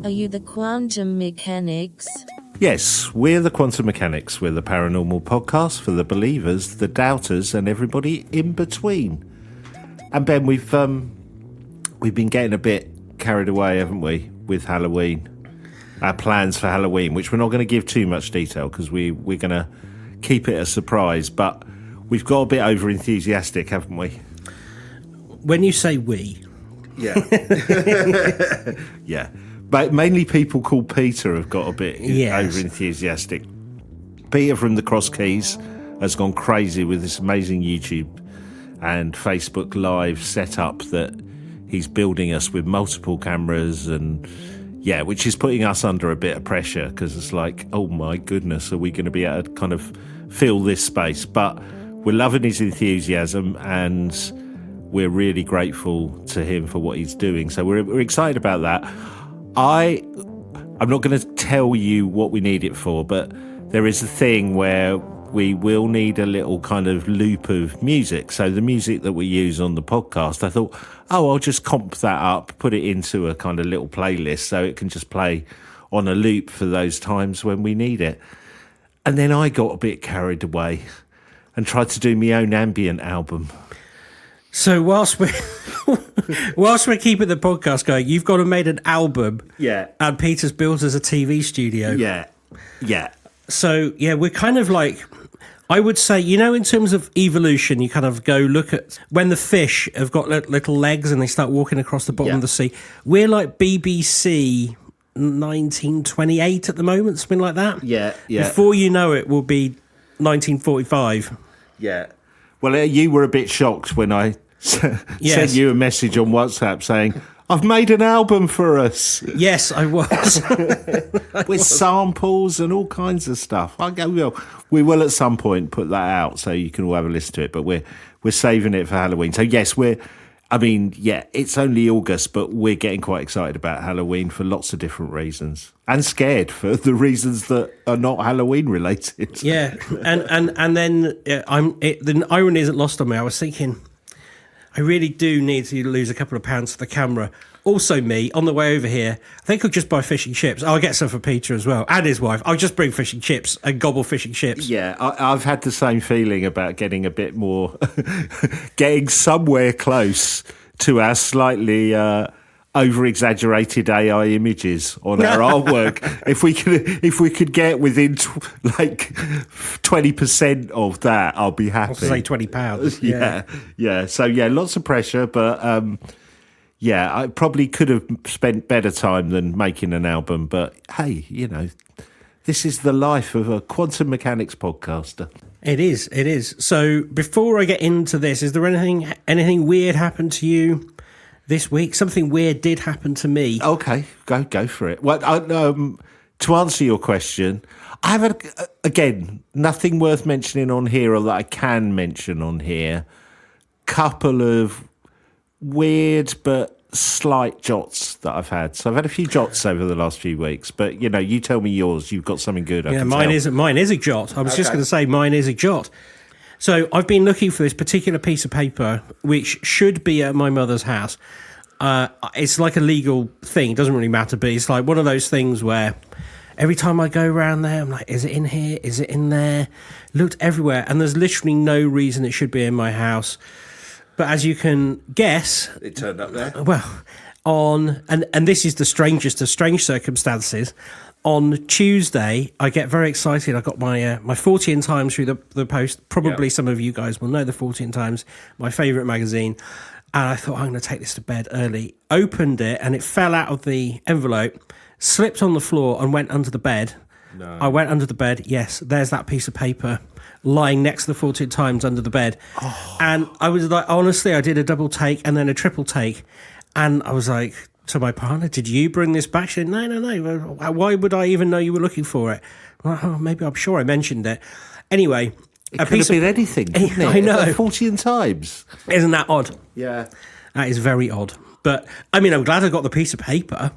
Are you the quantum mechanics? Yes, we're the Quantum Mechanics. We're the paranormal podcast for the believers, the doubters, and everybody in between. And Ben, we've been getting a bit carried away, haven't we, with Halloween? Our plans for Halloween, which we're not going to give too much detail because we're going to keep it a surprise. But we've got a bit over enthusiastic, haven't we? When you say we, yeah, yeah. But mainly people called Peter have got a bit over enthusiastic. Peter from the Cross Keys has gone crazy with this amazing YouTube and Facebook Live setup that he's building us with multiple cameras and which is putting us under a bit of pressure because it's like, oh my goodness, are we going to be able to kind of fill this space? But we're loving his enthusiasm and we're really grateful to him for what he's doing. So we're excited about that. I'm not going to tell you what we need it for, but there is a thing where we will need a little kind of loop of music. So the music that we use on the podcast, I thought, I'll just comp that up, put it into a kind of little playlist so it can just play on a loop for those times when we need it. And then I got a bit carried away and tried to do my own ambient album. So whilst we're keeping the podcast going, you've gone and made an album. Yeah. And Peter's built us a TV studio. Yeah. Yeah. So, we're kind of like, I would say, in terms of evolution, you kind of go look at when the fish have got little legs and they start walking across the bottom of the sea. We're like BBC 1928 at the moment, something like that. Yeah, yeah. Before you know it, will be 1945. Yeah. Well, you were a bit shocked when I sent you a message on WhatsApp saying, I've made an album for us. Yes, I was. With samples and all kinds of stuff. We will at some point put that out so you can all have a listen to it, but we're saving it for Halloween. So yes, it's only August, but we're getting quite excited about Halloween for lots of different reasons. And scared for the reasons that are not Halloween related. Yeah, and then the irony isn't lost on me. I was thinking, I really do need to lose a couple of pounds for the camera. Also me, on the way over here, I think I'll just buy fish and chips. I'll get some for Peter as well, and his wife. I'll just bring fish and chips and gobble fish and chips. Yeah, I've had the same feeling about getting a bit more, getting somewhere close to our slightly over-exaggerated AI images on our artwork. If we could get within 20% of that, I'll be happy. I'll say £20. Yeah. So lots of pressure, but I probably could have spent better time than making an album. But hey, this is the life of a quantum mechanics podcaster. It is. So before I get into this, is there anything weird happened to you this week? Something weird did happen to me. Okay, go for it. Well, to answer your question, I have again nothing worth mentioning on here, or that I can mention on here. Couple of weird but slight jots that I've had. So I've had a few jots over the last few weeks. But you tell me yours. You've got something good. Mine is a jot. I was just going to say mine is a jot. So I've been looking for this particular piece of paper, which should be at my mother's house. It's like a legal thing. It doesn't really matter, but it's like one of those things where every time I go around there, I'm like, is it in here? Is it in there? Looked everywhere, and there's literally no reason it should be in my house. But as you can guess, it turned up there. Well, and this is the strangest of strange circumstances. On Tuesday, I get very excited. I got my 14 Times through the post. Probably some of you guys will know the 14 Times, my favourite magazine. And I thought, I'm going to take this to bed early. Opened it, and it fell out of the envelope, slipped on the floor, and went under the bed. No. I went under the bed. Yes, there's that piece of paper lying next to the 14 Times under the bed. Oh. And I was like, honestly, I did a double take and then a triple take. And I was like to my partner, did you bring this back? She said, no. Why would I even know you were looking for it? Well, maybe I'm sure I mentioned it. Anyway. It could have been anything, couldn't it? I know. Like 14 Times. Isn't that odd? Yeah. That is very odd. But, I'm glad I got the piece of paper,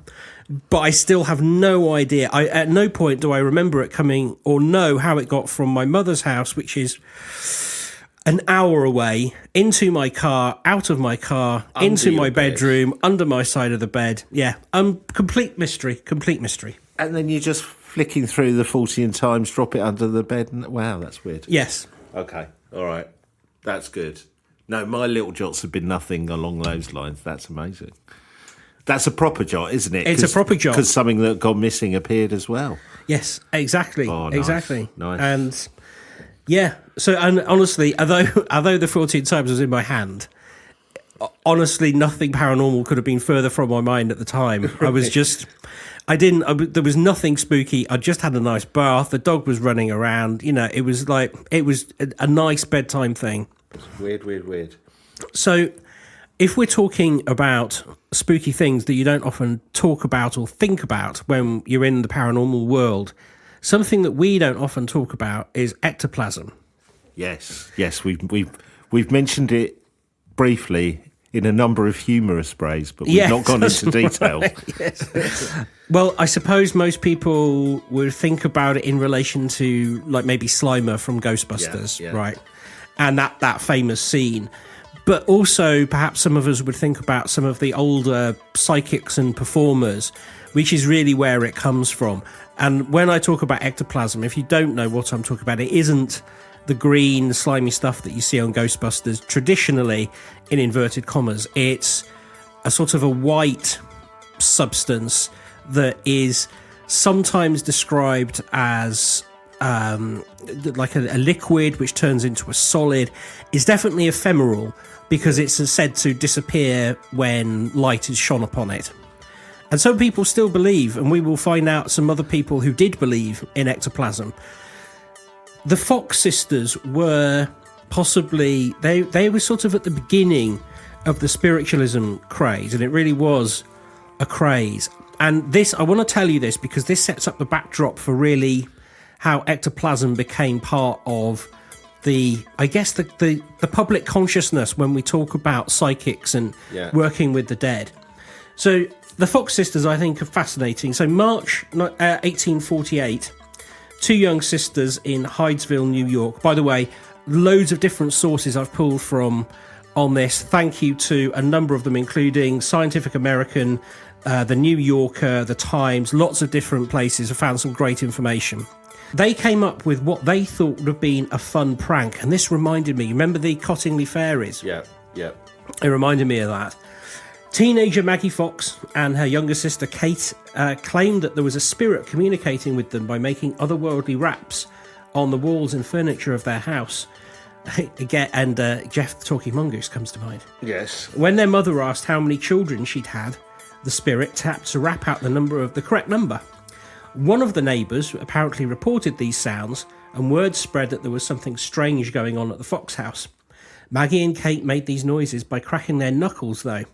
but I still have no idea. At no point do I remember it coming or know how it got from my mother's house, which is an hour away, into my car, out of my car, into my bedroom, under my side of the bed. Yeah, complete mystery. And then you're just flicking through the Fortean Times, drop it under the bed. Wow, that's weird. Yes. Okay, all right. That's good. No, my little jots have been nothing along those lines. That's amazing. That's a proper jot, isn't it? It's a proper jot. Because something that gone missing appeared as well. Yes, exactly. Oh, nice. Exactly. Nice. And yeah, so and honestly, although the 14 Times was in my hand, honestly, nothing paranormal could have been further from my mind at the time. I was just, there was nothing spooky. I just had a nice bath. The dog was running around. You know, it was a nice bedtime thing. Weird. So if we're talking about spooky things that you don't often talk about or think about when you're in the paranormal world, something that we don't often talk about is ectoplasm. Yes, we've mentioned it briefly in a number of humorous ways, but we've not gone into detail. Yes. Well, I suppose most people would think about it in relation to like maybe Slimer from Ghostbusters, right? And that famous scene. But also perhaps some of us would think about some of the older psychics and performers, which is really where it comes from. And when I talk about ectoplasm, if you don't know what I'm talking about, it isn't the green, slimy stuff that you see on Ghostbusters traditionally, in inverted commas. It's a sort of a white substance that is sometimes described as like a liquid which turns into a solid. Is definitely ephemeral because it's said to disappear when light is shone upon it. And some people still believe, and we will find out some other people who did believe in ectoplasm. The Fox sisters were possibly, they were sort of at the beginning of the spiritualism craze, and it really was a craze. And this, I want to tell you this because this sets up the backdrop for really how ectoplasm became part of the public consciousness when we talk about psychics and working with the dead. So the Fox sisters, I think, are fascinating. So March 1848, two young sisters in Hydesville, New York. By the way, loads of different sources I've pulled from on this. Thank you to a number of them, including Scientific American, the New Yorker, the Times, lots of different places. I found some great information. They came up with what they thought would have been a fun prank, and this reminded me, remember the Cottingley fairies? Yeah. It reminded me of that. Teenager Maggie Fox and her younger sister Kate claimed that there was a spirit communicating with them by making otherworldly raps on the walls and furniture of their house. Again, and Jeff the Talking Mongoose comes to mind. Yes. When their mother asked how many children she'd had, the spirit tapped to rap out the correct number. One of the neighbours apparently reported these sounds, and word spread that there was something strange going on at the Fox house. Maggie and Kate made these noises by cracking their knuckles, though.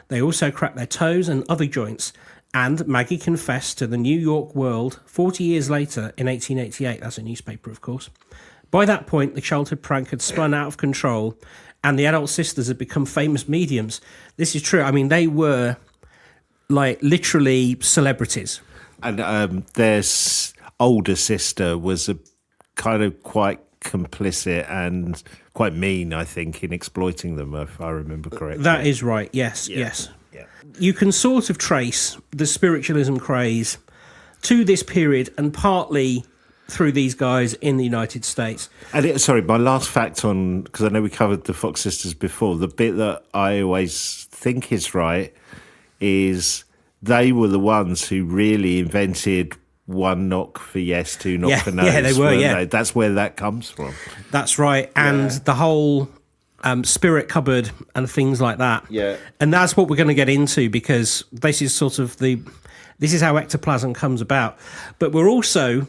They also cracked their toes and other joints, and Maggie confessed to the New York World 40 years later in 1888. That's a newspaper, of course. By that point, the childhood prank had spun out of control, and the adult sisters had become famous mediums. This is true. I mean, they were, like, literally celebrities. And their older sister was a kind of quite complicit and quite mean, I think, in exploiting them, if I remember correctly. That is right, yes. Yeah. You can sort of trace the spiritualism craze to this period, and partly through these guys in the United States. And my last fact on, because I know we covered the Fox sisters before, the bit that I always think is right is they were the ones who really invented one knock for yes, two knock for no. Yeah, they were, they? That's where that comes from. That's right. And the whole spirit cupboard and things like that. Yeah. And that's what we're going to get into, because this is sort of this is how ectoplasm comes about. But we're also,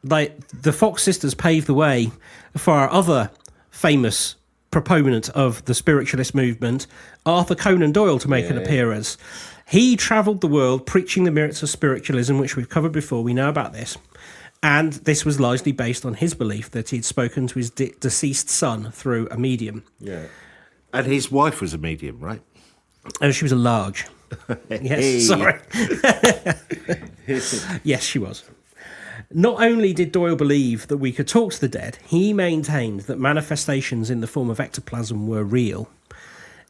like, the Fox sisters paved the way for our other famous proponent of the spiritualist movement, Arthur Conan Doyle, to make an appearance. He travelled the world preaching the merits of spiritualism, which we've covered before. We know about this. And this was largely based on his belief that he'd spoken to his deceased son through a medium. Yeah. And his wife was a medium, right? Oh, she was a large. Yes, sorry. Yes, she was. Not only did Doyle believe that we could talk to the dead, he maintained that manifestations in the form of ectoplasm were real.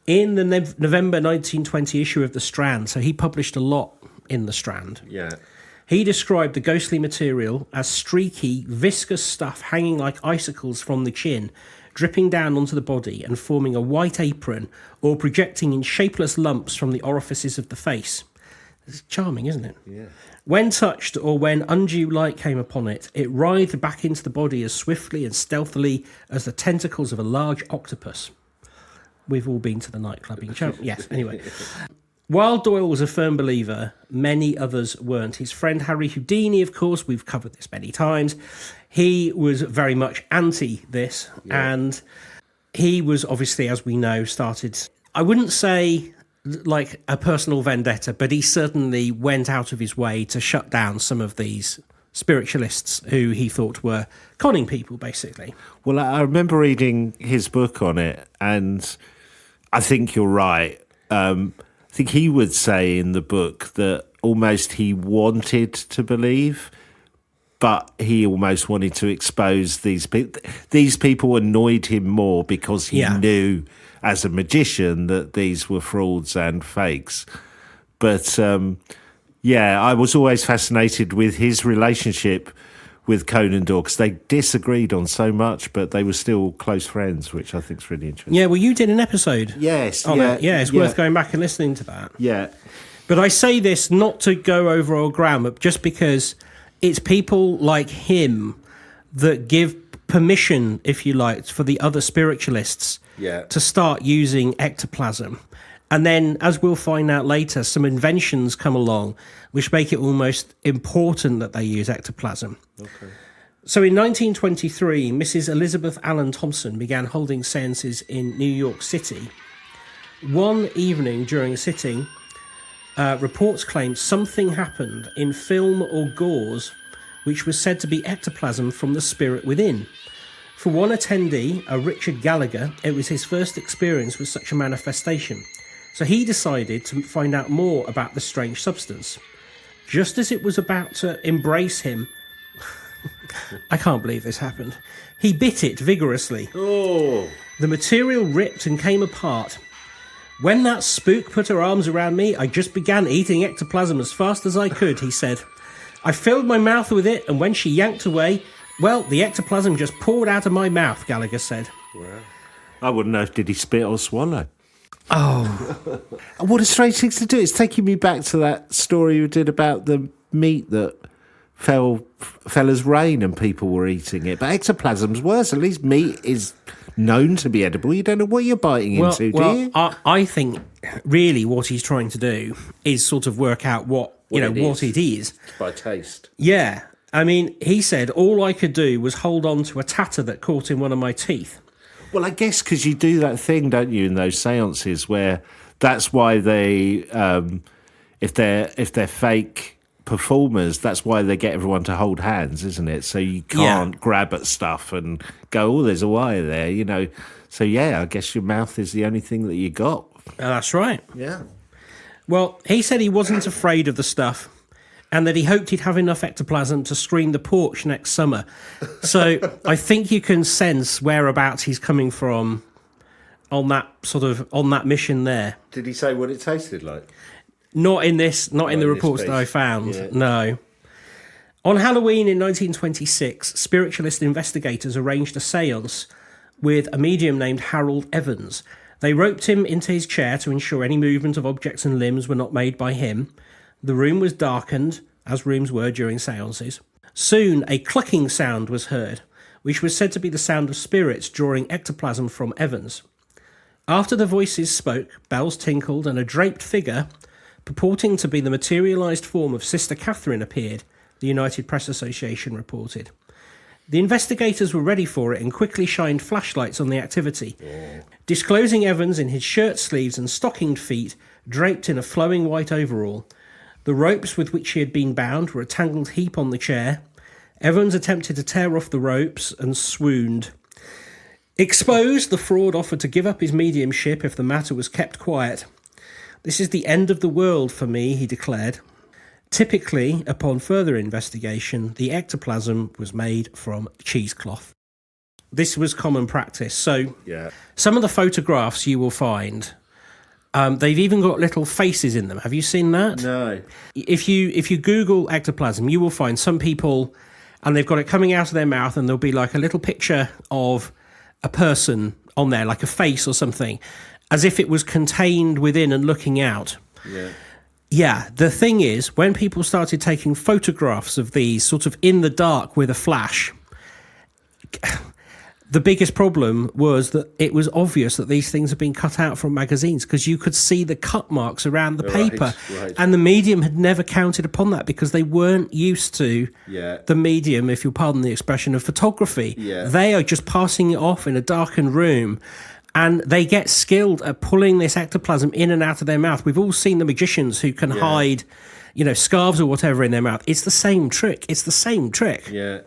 In the November 1920 issue of The Strand, so he published a lot in The Strand. Yeah. He described the ghostly material as streaky, viscous stuff hanging like icicles from the chin, dripping down onto the body and forming a white apron or projecting in shapeless lumps from the orifices of the face. It's charming, isn't it? Yeah. When touched or when undue light came upon it, it writhed back into the body as swiftly and stealthily as the tentacles of a large octopus. We've all been to the nightclub. Yes, anyway. While Doyle was a firm believer, many others weren't. His friend Harry Houdini, of course, we've covered this many times, he was very much anti this, and he was obviously, as we know, started, I wouldn't say like a personal vendetta, but he certainly went out of his way to shut down some of these spiritualists who he thought were conning people, basically. Well, I remember reading his book on it, and I think you're right. I think he would say in the book that almost he wanted to believe, but he almost wanted to expose these people. These people annoyed him more because he knew as a magician that these were frauds and fakes. But, I was always fascinated with his relationship with Conan Doyle, because they disagreed on so much, but they were still close friends, which I think is really interesting. Yeah, well, you did an episode. Yes. It's worth going back and listening to that. Yeah. But I say this not to go over old ground, but just because it's people like him that give permission, if you like, for the other spiritualists to start using ectoplasm. And then, as we'll find out later, some inventions come along which make it almost important that they use ectoplasm. Okay. So in 1923, Mrs. Elizabeth Allen Thompson began holding seances in New York City. One evening during a sitting, reports claimed something happened in film or gauze which was said to be ectoplasm from the spirit within. For one attendee, a Richard Gallagher, it was his first experience with such a manifestation. So he decided to find out more about the strange substance. Just as it was about to embrace him, I can't believe this happened, he bit it vigorously. Oh. The material ripped and came apart. When that spook put her arms around me, I just began eating ectoplasm as fast as I could, he said. I filled my mouth with it, and when she yanked away, well, the ectoplasm just poured out of my mouth, Gallagher said. Wow. I wouldn't know, did he spit or swallow? Oh. What a strange thing to do. It's taking me back to that story you did about the meat that fell as rain and people were eating it. But ectoplasm's worse. At least meat is known to be edible. You don't know what you're biting into, do you? I think really what he's trying to do is sort of work out what it is. By taste. Yeah. I mean, he said, all I could do was hold on to a tatter that caught in one of my teeth. Well, I guess because you do that thing, don't you, in those seances where that's why they, if they're fake performers, that's why they get everyone to hold hands, isn't it? So you can't grab at stuff and go, oh, there's a wire there, you know. So, I guess your mouth is the only thing that you got. That's right. Yeah. Well, he said he wasn't afraid of the stuff and that he hoped he'd have enough ectoplasm to screen the porch next summer. So I think you can sense whereabouts he's coming from on that mission there. Did he say what it tasted like? Not in the reports that I found, no. On Halloween in 1926, spiritualist investigators arranged a séance with a medium named Harold Evans. They roped him into his chair to ensure any movement of objects and limbs were not made by him. The room was darkened, as rooms were during séances. Soon, a clucking sound was heard, which was said to be the sound of spirits drawing ectoplasm from Evans. After the voices spoke, bells tinkled, and a draped figure, purporting to be the materialised form of Sister Catherine, appeared, the United Press Association reported. The investigators were ready for it and quickly shined flashlights on the activity, disclosing Evans in his shirt sleeves and stockinged feet, draped in a flowing white overall. The ropes with which he had been bound were a tangled heap on the chair. Evans attempted to tear off the ropes and swooned. Exposed, the fraud offered to give up his mediumship if the matter was kept quiet. This is the end of the world for me, he declared. Typically, upon further investigation, the ectoplasm was made from cheesecloth. This was common practice. So some of the photographs you will find, they've even got little faces in them. Have you seen that? No. If you Google ectoplasm, you will find some people, and they've got it coming out of their mouth, and there'll be like a little picture of a person on there, like a face or something, as if it was contained within and looking out. Yeah, the thing is, when people started taking photographs of these sort of in the dark with a flash, the biggest problem was that it was obvious that these things had been cut out from magazines, because you could see the cut marks around the paper. Right. And the medium had never counted upon that, because they weren't used to the medium, if you'll pardon the expression, of photography. They are just passing it off in a darkened room. And they get skilled at pulling this ectoplasm in and out of their mouth. We've all seen the magicians who can hide, scarves or whatever in their mouth. It's the same trick. Yeah.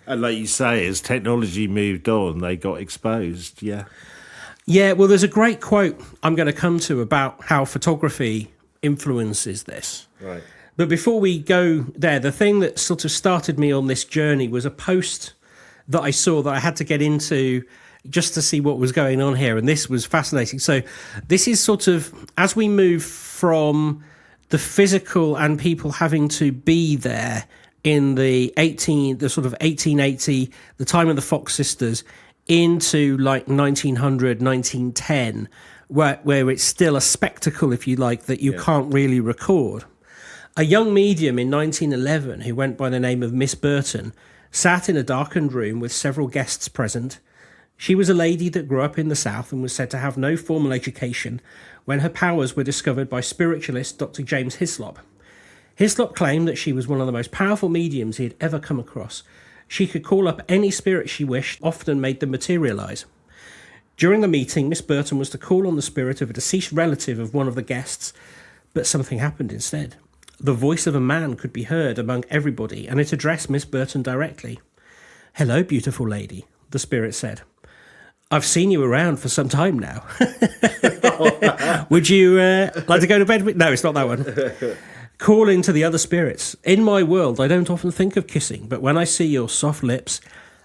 And like you say, as technology moved on, they got exposed. Yeah, well, there's a great quote I'm going to come to about how photography influences this. Right. But before we go there, the thing that sort of started me on this journey was a post that I saw that I had to get into just to see what was going on here. And this was fascinating. So this is sort of, as we move from the physical and people having to be there in the sort of 1880, the time of the Fox sisters, into like 1900, 1910, where it's still a spectacle, if you like, that you can't really record. A young medium in 1911 who went by the name of Miss Burton sat in a darkened room with several guests present. She was a lady that grew up in the South and was said to have no formal education when her powers were discovered by spiritualist Dr. James Hislop. Hislop claimed that she was one of the most powerful mediums he had ever come across. She could call up any spirit she wished, often made them materialise. During the meeting, Miss Burton was to call on the spirit of a deceased relative of one of the guests, but something happened instead. The voice of a man could be heard among everybody, and it addressed Miss Burton directly. "Hello, beautiful lady," the spirit said. "I've seen you around for some time now. Would you like to go to bed with..." No, it's not that one. Calling to the other spirits. "In my world, I don't often think of kissing, but when I see your soft lips,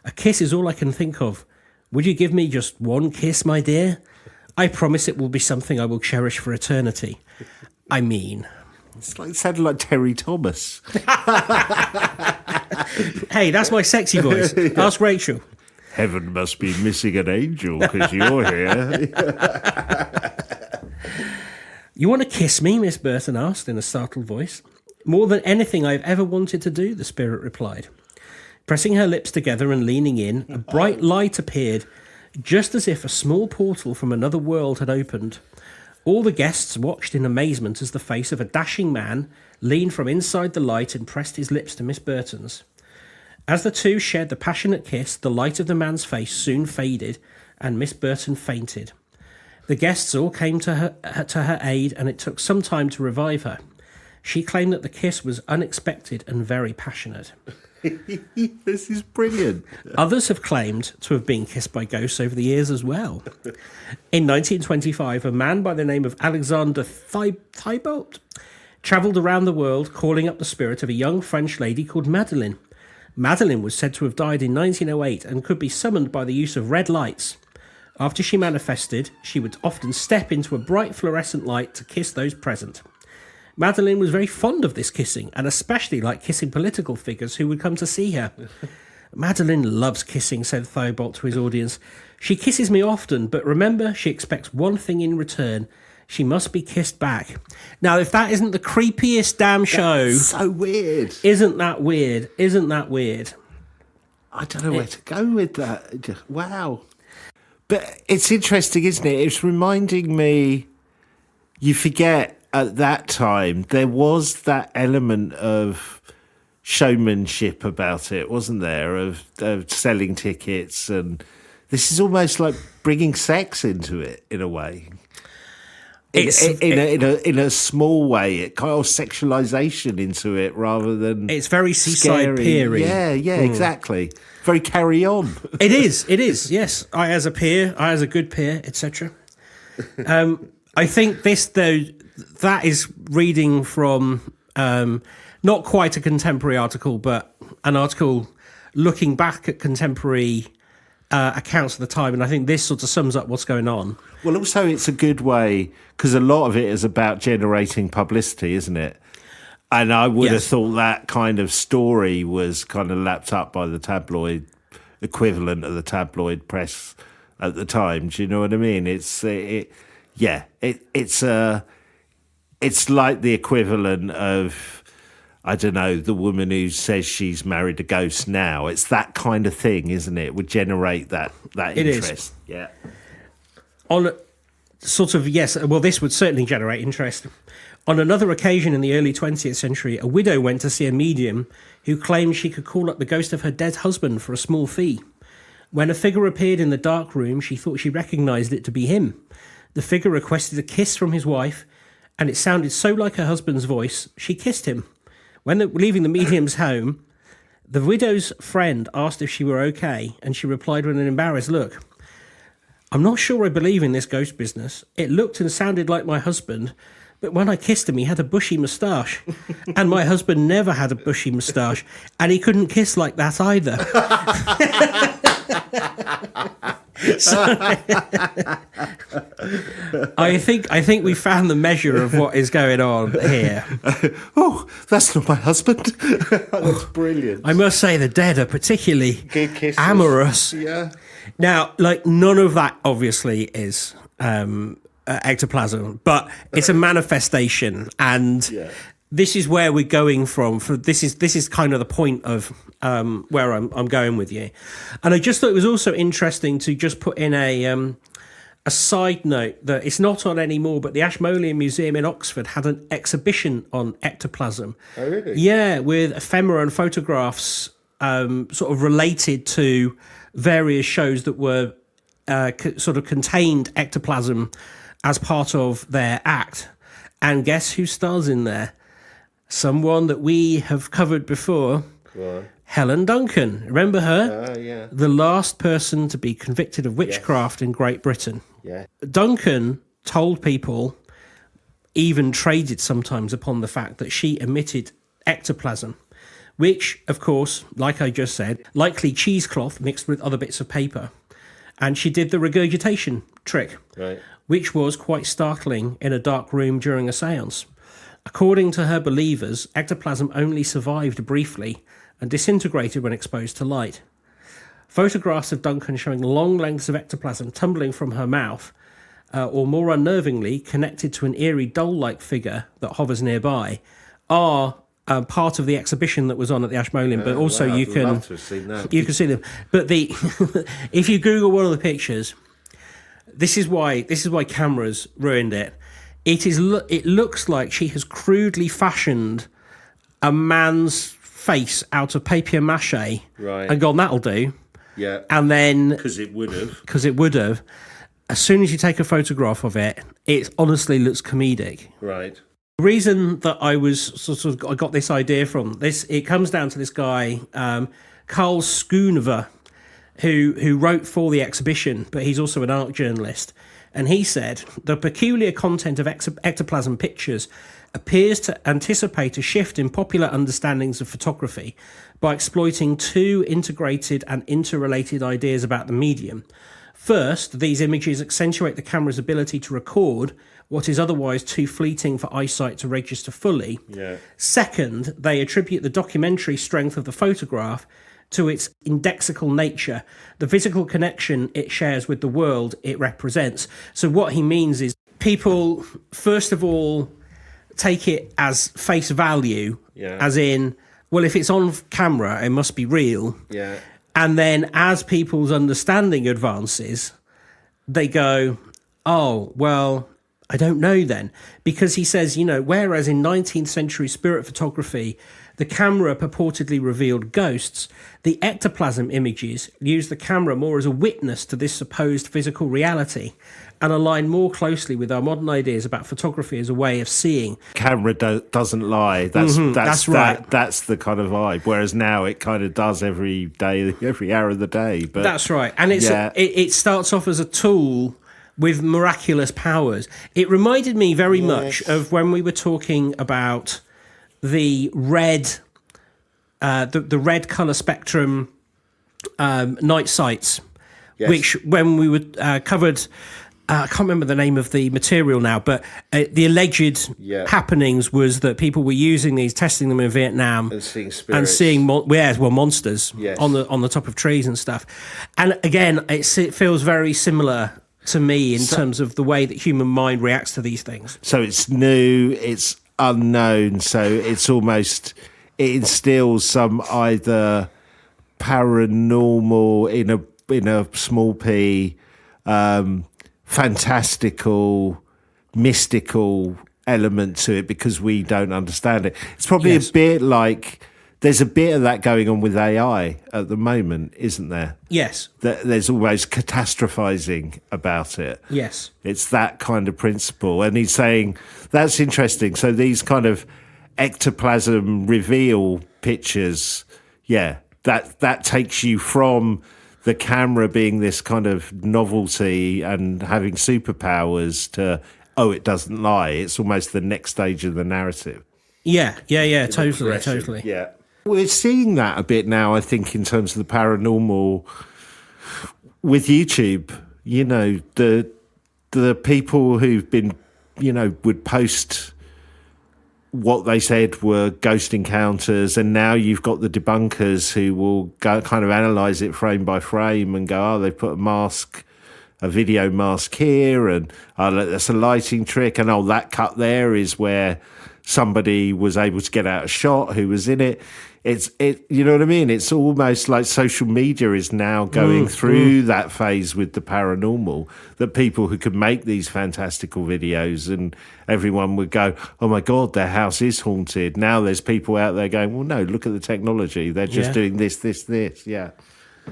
a kiss is all I can think of. Would you give me just one kiss, my dear? I promise it will be something I will cherish for eternity. I mean..." It sounded like Terry Thomas. Hey, that's my sexy voice. Ask Rachel. "Heaven must be missing an angel because you're here." "You want to kiss me?" Miss Burton asked in a startled voice. "More than anything I've ever wanted to do," the spirit replied. Pressing her lips together and leaning in, a bright light appeared, just as if a small portal from another world had opened. All the guests watched in amazement as the face of a dashing man leaned from inside the light and pressed his lips to Miss Burton's. As the two shared the passionate kiss, the light of the man's face soon faded, and Miss Burton fainted. The guests all came to her aid, and it took some time to revive her. She claimed that the kiss was unexpected and very passionate. This is brilliant. Others have claimed to have been kissed by ghosts over the years as well. In 1925, a man by the name of Alexander Thibault travelled around the world calling up the spirit of a young French lady called Madeleine. Madeleine was said to have died in 1908 and could be summoned by the use of red lights. After she manifested, she would often step into a bright fluorescent light to kiss those present. Madeleine was very fond of this kissing, and especially liked kissing political figures who would come to see her. "Madeleine loves kissing," said Thibault to his audience. "She kisses me often, but remember, she expects one thing in return. She must be kissed back." Now, if that isn't the creepiest damn show... That's so weird. Isn't that weird? Isn't that weird? I don't know where to go with that. Just, wow. But it's interesting, isn't it? It's reminding me, you forget at that time, there was that element of showmanship about it, wasn't there? Of selling tickets. And this is almost like bringing sex into it, in a way. In a small way, it kind of sexualization into it rather than it's very seaside peery. Yeah, exactly. Very Carry On. It is. Yes, I as a peer, I as a good peer, etc. I think this though, that is reading from Not quite a contemporary article, but an article looking back at contemporary accounts of the time, and I think this sort of sums up what's going on. Well, also it's a good way, because a lot of it is about generating publicity, isn't it? And I would have thought that kind of story was kind of lapped up by the tabloid equivalent of the tabloid press at the time. Do you know what I mean? It's like the equivalent of, I don't know, the woman who says she's married a ghost now. It's that kind of thing, isn't it? Would generate that interest. Is. Yeah. On sort of, yes, well, this would certainly generate interest. On another occasion in the early 20th century, a widow went to see a medium who claimed she could call up the ghost of her dead husband for a small fee. When a figure appeared in the dark room, she thought she recognised it to be him. The figure requested a kiss from his wife, and it sounded so like her husband's voice, she kissed him. When leaving the medium's home, the widow's friend asked if she were okay, and she replied with an embarrassed look, "I'm not sure I believe in this ghost business. It looked and sounded like my husband, but when I kissed him, he had a bushy moustache. And my husband never had a bushy moustache, and he couldn't kiss like that either." So, I think we found the measure of what is going on here. Oh, that's not my husband. That's brilliant. I must say the dead are particularly amorous. Yeah. Now, like, none of that obviously is ectoplasm, but it's a manifestation, and this is where we're going from. This is kind of the point of where I'm going with you. And I just thought it was also interesting to just put in a side note that it's not on anymore, but the Ashmolean Museum in Oxford had an exhibition on ectoplasm. Oh, really? Yeah, with ephemera and photographs sort of related to various shows that were sort of contained ectoplasm as part of their act. And guess who stars in there? Someone that we have covered before. Helen Duncan. Remember her? Yeah. The last person to be convicted of witchcraft in Great Britain. Yeah. Duncan told people, even traded sometimes upon the fact that she emitted ectoplasm, which, of course, like I just said, likely cheesecloth mixed with other bits of paper. And she did the regurgitation trick, which was quite startling in a dark room during a séance. According to her believers, ectoplasm only survived briefly and disintegrated when exposed to light. Photographs of Duncan showing long lengths of ectoplasm tumbling from her mouth, or more unnervingly, connected to an eerie doll-like figure that hovers nearby, are part of the exhibition that was on at the Ashmolean. But also you can see them. But if you Google one of the pictures, this is why cameras ruined it. It looks like she has crudely fashioned a man's face out of papier-mâché and gone, that'll do. Yeah. And then... Because it would have. As soon as you take a photograph of it, it honestly looks comedic. Right. The reason that I got this idea from this, it comes down to this guy, Carl Schoonover, who wrote for the exhibition, but he's also an art journalist. And he said, the peculiar content of ectoplasm pictures appears to anticipate a shift in popular understandings of photography by exploiting two integrated and interrelated ideas about the medium. First, these images accentuate the camera's ability to record what is otherwise too fleeting for eyesight to register fully. Yeah. Second, they attribute the documentary strength of the photograph to its indexical nature, the physical connection it shares with the world it represents. So what he means is people, first of all, take it as face value, as in, well, if it's on camera, it must be real. Yeah. And then as people's understanding advances, they go, oh, well, I don't know then. Because he says, whereas in 19th century spirit photography, the camera purportedly revealed ghosts, the ectoplasm images use the camera more as a witness to this supposed physical reality and align more closely with our modern ideas about photography as a way of seeing. Camera doesn't lie. That's right. That's the kind of vibe. Whereas now it kind of does every day, every hour of the day. But that's right. And it starts off as a tool with miraculous powers. It reminded me very much of when we were talking about the red, the red color spectrum night sights, which when we were covered. I can't remember the name of the material now, but the alleged happenings was that people were using these, testing them in Vietnam, and seeing spirits, and seeing monsters on the top of trees and stuff. And again, it feels very similar to me in terms of the way that human mind reacts to these things. So it's new, it's unknown, so it's almost, it instills some either paranormal in a small p. Fantastical, mystical element to it because we don't understand it. It's probably a bit like there's a bit of that going on with AI at the moment, isn't there? Yes. There's always catastrophizing about it. Yes. It's that kind of principle. And he's saying, that's interesting. So these kind of ectoplasm reveal pictures, that takes you from the camera being this kind of novelty and having superpowers to, it doesn't lie. It's almost the next stage of the narrative. Yeah, totally. Yeah. We're seeing that a bit now, I think, in terms of the paranormal with YouTube. You know, the people who've been, would post what they said were ghost encounters, and now you've got the debunkers who will go kind of analyze it frame by frame and go, they've put a video mask here, and that's a lighting trick, and that cut there is where somebody was able to get out a shot who was in it. You know what I mean? It's almost like social media is now going through that phase with the paranormal, that people who could make these fantastical videos and everyone would go, oh my God, their house is haunted. Now there's people out there going, well, no, look at the technology. They're just doing this. Yeah.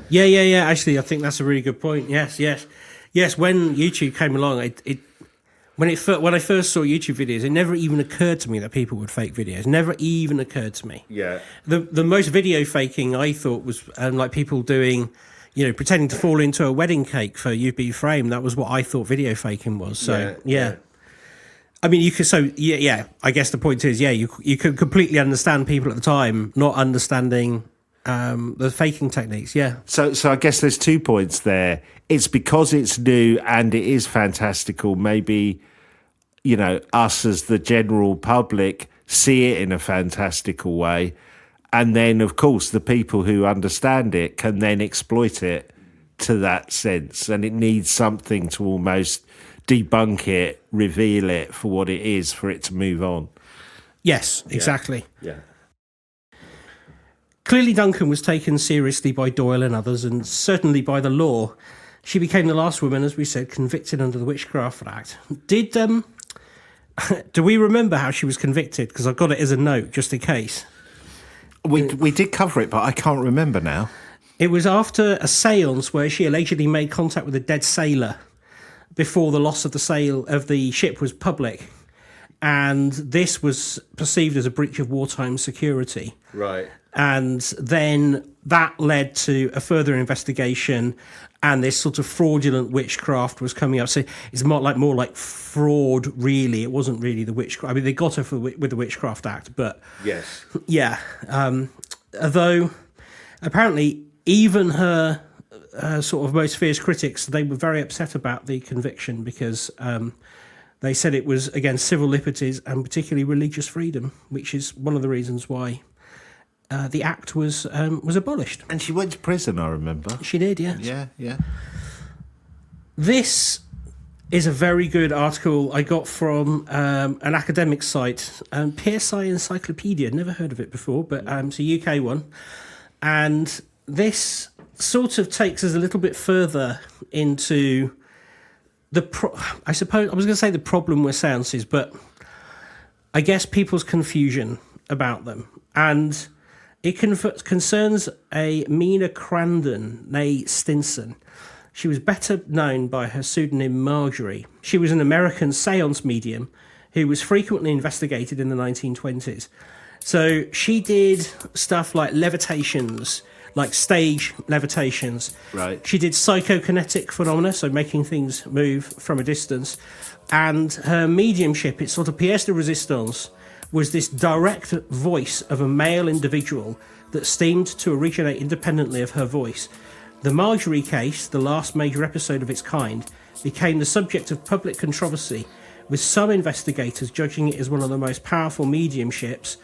Yeah. Actually, I think that's a really good point. Yes. When YouTube came along, when I first saw YouTube videos, it never even occurred to me that people would fake videos. Never even occurred to me. Yeah. The most video faking I thought was like people doing, pretending to fall into a wedding cake for UB frame. That was what I thought video faking was. So yeah. I mean, you could. So yeah. I guess the point is, you could completely understand people at the time not understanding the faking techniques. Yeah. So I guess there's 2 points there. It's because it's new and it is fantastical. Maybe, us as the general public see it in a fantastical way. And then, of course, the people who understand it can then exploit it to that sense. And it needs something to almost debunk it, reveal it for what it is, for it to move on. Yes, exactly. Yeah. Clearly, Duncan was taken seriously by Doyle and others, and certainly by the law. She became the last woman, as we said, convicted under the Witchcraft Act. Do we remember how she was convicted? Because I've got it as a note, just in case. We did cover it, but I can't remember now. It was after a séance where she allegedly made contact with a dead sailor before the loss of the ship was public. And this was perceived as a breach of wartime security. Right. And then that led to a further investigation, and this sort of fraudulent witchcraft was coming up. So it's more like fraud, really. It wasn't really the witchcraft. I mean, they got her with the Witchcraft Act, but... Yes. Yeah. Although, apparently, even her sort of most fierce critics, they were very upset about the conviction because... they said it was against civil liberties and particularly religious freedom, which is one of the reasons why the act was abolished. And she went to prison, I remember. She did, yes. Yeah. This is a very good article I got from an academic site, PSI Encyclopedia. Never heard of it before, but it's a UK one. And this sort of takes us a little bit further into... I suppose I was going to say the problem with seances, but I guess people's confusion about them. And it concerns a Mina Crandon, née Stinson. She was better known by her pseudonym Marjorie. She was an American seance medium who was frequently investigated in the 1920s. So she did stuff like levitations, like stage levitations. Right. She did psychokinetic phenomena, so making things move from a distance. And her mediumship, it's sort of pièce de résistance, was this direct voice of a male individual that seemed to originate independently of her voice. The Marjorie case, the last major episode of its kind, became the subject of public controversy, with some investigators judging it as one of the most powerful mediumships,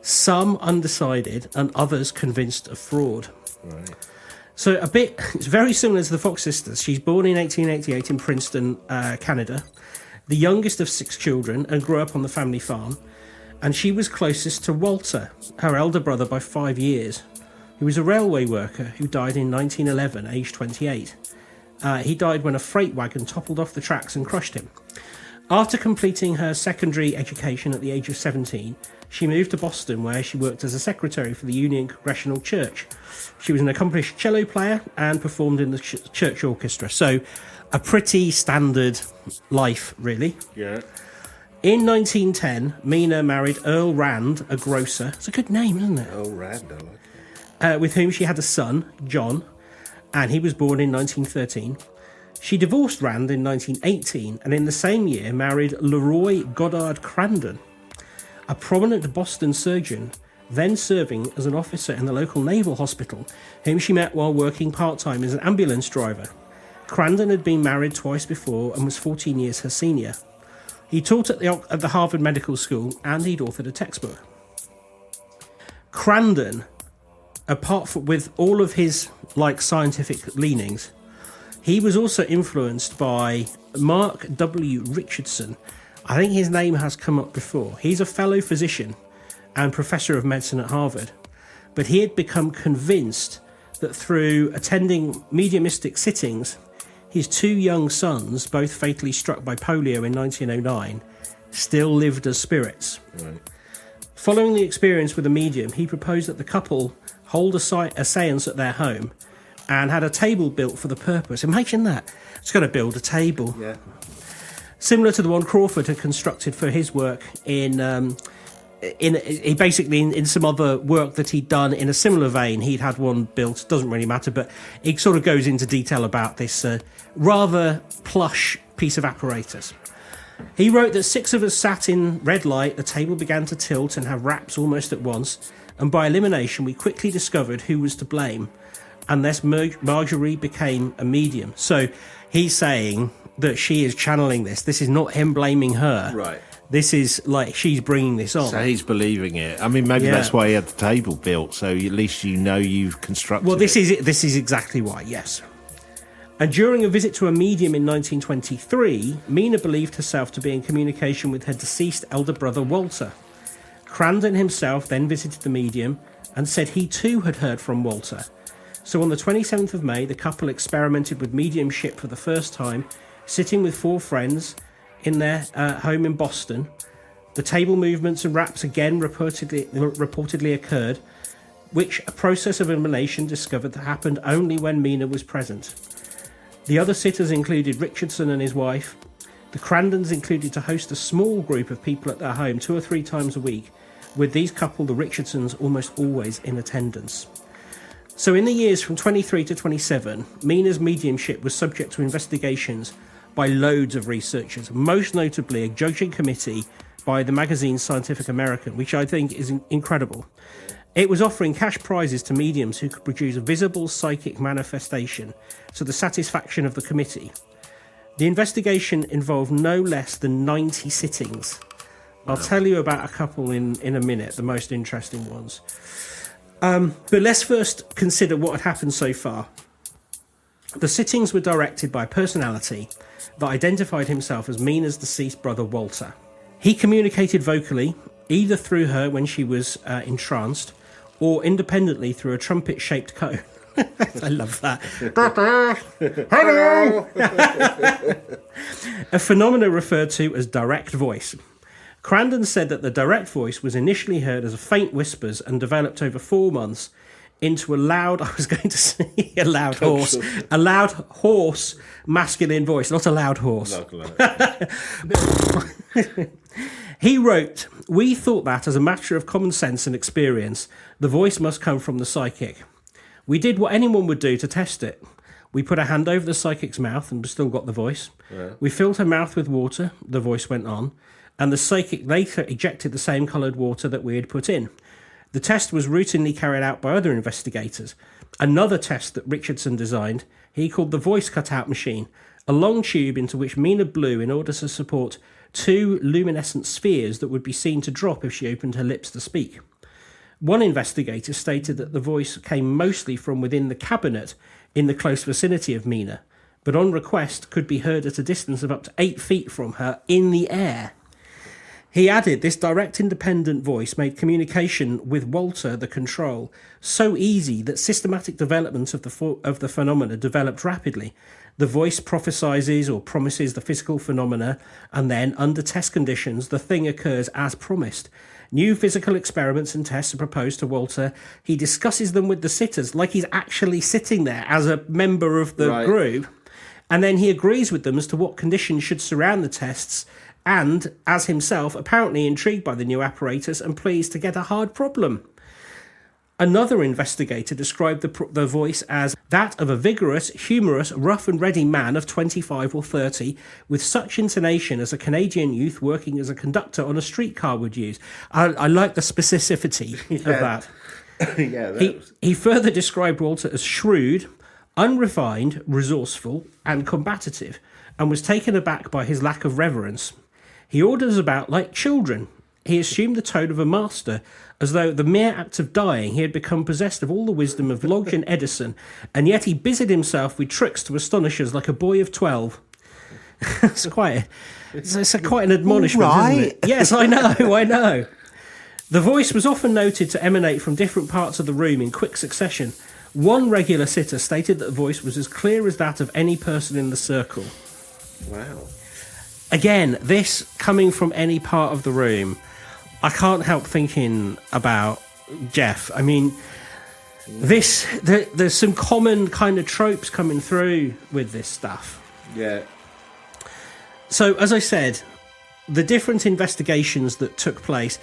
some undecided, and others convinced of fraud. Right. So it's very similar to the Fox sisters. She's born in 1888 in Princeton, Canada, the youngest of 6 children, and grew up on the family farm. And she was closest to Walter, her elder brother, by 5 years. He was a railway worker who died in 1911, aged 28. He died when a freight wagon toppled off the tracks and crushed him. After completing her secondary education at the age of 17, she moved to Boston, where she worked as a secretary for the Union Congregational Church. She was an accomplished cello player and performed in the church orchestra. So, a pretty standard life, really. Yeah. In 1910, Mina married Earl Rand, a grocer. It's a good name, isn't it? Earl Rand, I like it. With whom she had a son, John, and he was born in 1913. She divorced Rand in 1918, and in the same year married Leroy Goddard Crandon, a prominent Boston surgeon, then serving as an officer in the local naval hospital, whom she met while working part-time as an ambulance driver. Crandon had been married twice before and was 14 years her senior. He taught at the Harvard Medical School, and he'd authored a textbook. Crandon, with all of his scientific leanings, he was also influenced by Mark W. Richardson. I think his name has come up before. He's a fellow physician and professor of medicine at Harvard, but he had become convinced that through attending mediumistic sittings, his 2 young sons, both fatally struck by polio in 1909, still lived as spirits. Right. Following the experience with a medium, he proposed that the couple hold a séance at their home and had a table built for the purpose. Imagine that. It's got to build a table. Yeah. Similar to the one Crawford had constructed for his work in some other work that he'd done in a similar vein. He'd had one built, doesn't really matter, but it sort of goes into detail about this rather plush piece of apparatus. He wrote that 6 of us sat in red light, the table began to tilt and have raps almost at once, and by elimination we quickly discovered who was to blame, and thus Marjorie became a medium. So he's saying that she is channeling this. This is not him blaming her. Right. This is she's bringing this on. So he's believing it. I mean, maybe that's why he had the table built, so at least you've constructed it. Well, this is exactly why, yes. And during a visit to a medium in 1923, Mina believed herself to be in communication with her deceased elder brother, Walter. Crandon himself then visited the medium and said he too had heard from Walter. So on the 27th of May, the couple experimented with mediumship for the first time, sitting with 4 friends in their home in Boston. The table movements and raps again reportedly occurred, which a process of elimination discovered that happened only when Mina was present. The other sitters included Richardson and his wife. The Crandons included to host a small group of people at their home 2 or 3 times a week, with these couple, the Richardsons, almost always in attendance. So in the years from 23 to 27, Mina's mediumship was subject to investigations by loads of researchers, most notably a judging committee by the magazine Scientific American, which I think is incredible. It was offering cash prizes to mediums who could produce a visible psychic manifestation to the satisfaction of the committee. The investigation involved no less than 90 sittings. I'll tell you about a couple in a minute, the most interesting ones. But let's first consider what had happened so far. The sittings were directed by a personality that identified himself as Mina's deceased brother, Walter. He communicated vocally, either through her when she was entranced, or independently through a trumpet-shaped cone. I love that. Hello! A phenomenon referred to as direct voice. Crandon said that the direct voice was initially heard as a faint whispers and developed over 4 months into a loud, I was going to say a loud horse masculine voice, not a loud horse. He wrote, "We thought that as a matter of common sense and experience, the voice must come from the psychic. We did what anyone would do to test it. We put a hand over the psychic's mouth and still got the voice. Yeah. We filled her mouth with water," the voice went on, and the psychic later ejected the same coloured water that we had put in. The test was routinely carried out by other investigators. Another test that Richardson designed, he called the voice cutout machine, a long tube into which Mina blew in order to support 2 luminescent spheres that would be seen to drop if she opened her lips to speak. One investigator stated that the voice came mostly from within the cabinet in the close vicinity of Mina, but on request could be heard at a distance of up to 8 feet from her in the air. He added this direct independent voice made communication with Walter, the control, so easy that systematic development of the phenomena developed rapidly. The voice prophesizes or promises the physical phenomena, and then, under test conditions, the thing occurs as promised. New physical experiments and tests are proposed to Walter. He discusses them with the sitters like he's actually sitting there as a member of the group, and then he agrees with them as to what conditions should surround the tests, and, as himself, apparently intrigued by the new apparatus and pleased to get a hard problem. Another investigator described the voice as that of a vigorous, humorous, rough and ready man of 25 or 30, with such intonation as a Canadian youth working as a conductor on a streetcar would use. I like the specificity of that. He further described Walter as shrewd, unrefined, resourceful, and combative, and was taken aback by his lack of reverence. He orders about like children. He assumed the tone of a master, as though the mere act of dying he had become possessed of all the wisdom of Lodge and Edison, and yet he busied himself with tricks to astonish us like a boy of 12. It's quite an admonishment, isn't it? Yes, I know. The voice was often noted to emanate from different parts of the room in quick succession. One regular sitter stated that the voice was as clear as that of any person in the circle. Wow. Again, this coming from any part of the room, I can't help thinking about Jeff. I mean, there's some common kind of tropes coming through with this stuff. Yeah. So, as I said, the different investigations that took place,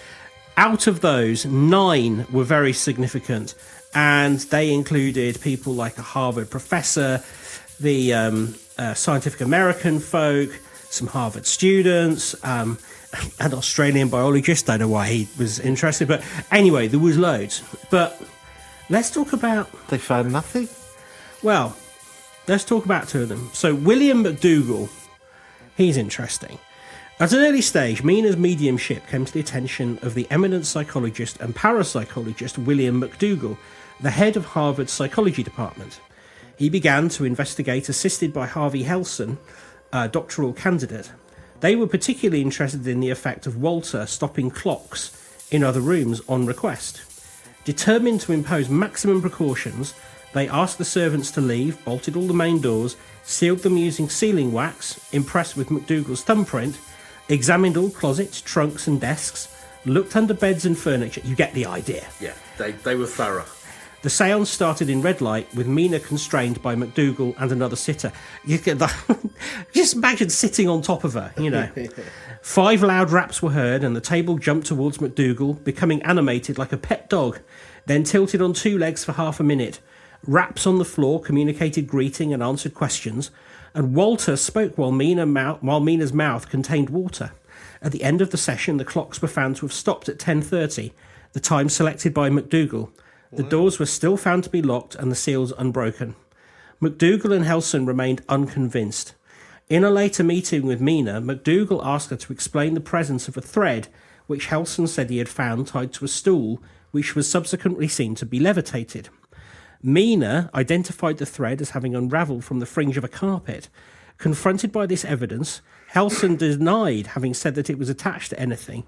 out of those, 9 were very significant, and they included people like a Harvard professor, the Scientific American folk, some Harvard students, an Australian biologist. I don't know why he was interested, but anyway, there was loads. But let's talk about... They found nothing? Well, let's talk about 2 of them. So William McDougall, he's interesting. At an early stage, Mina's mediumship came to the attention of the eminent psychologist and parapsychologist William McDougall, the head of Harvard's psychology department. He began to investigate, assisted by Harvey Helson, a doctoral candidate. They were particularly interested in the effect of Walter stopping clocks in other rooms on request. Determined to impose maximum precautions, they asked the servants to leave, bolted all the main doors, sealed them using sealing wax, impressed with McDougall's thumbprint, examined all closets, trunks and desks, looked under beds and furniture. You get the idea. Yeah, they were thorough. The seance started in red light, with Mina constrained by McDougall and another sitter. You get just imagine sitting on top of her, you know. 5 loud raps were heard, and the table jumped towards McDougall, becoming animated like a pet dog, then tilted on 2 legs for half a minute. Raps on the floor communicated greeting and answered questions, and Walter spoke while Mina's mouth contained water. At the end of the session, the clocks were found to have stopped at 10:30, the time selected by McDougall. The doors were still found to be locked and the seals unbroken. McDougall and Helson remained unconvinced. In a later meeting with Mina, McDougall asked her to explain the presence of a thread, which Helson said he had found tied to a stool, which was subsequently seen to be levitated. Mina identified the thread as having unravelled from the fringe of a carpet. Confronted by this evidence, Helson denied having said that it was attached to anything,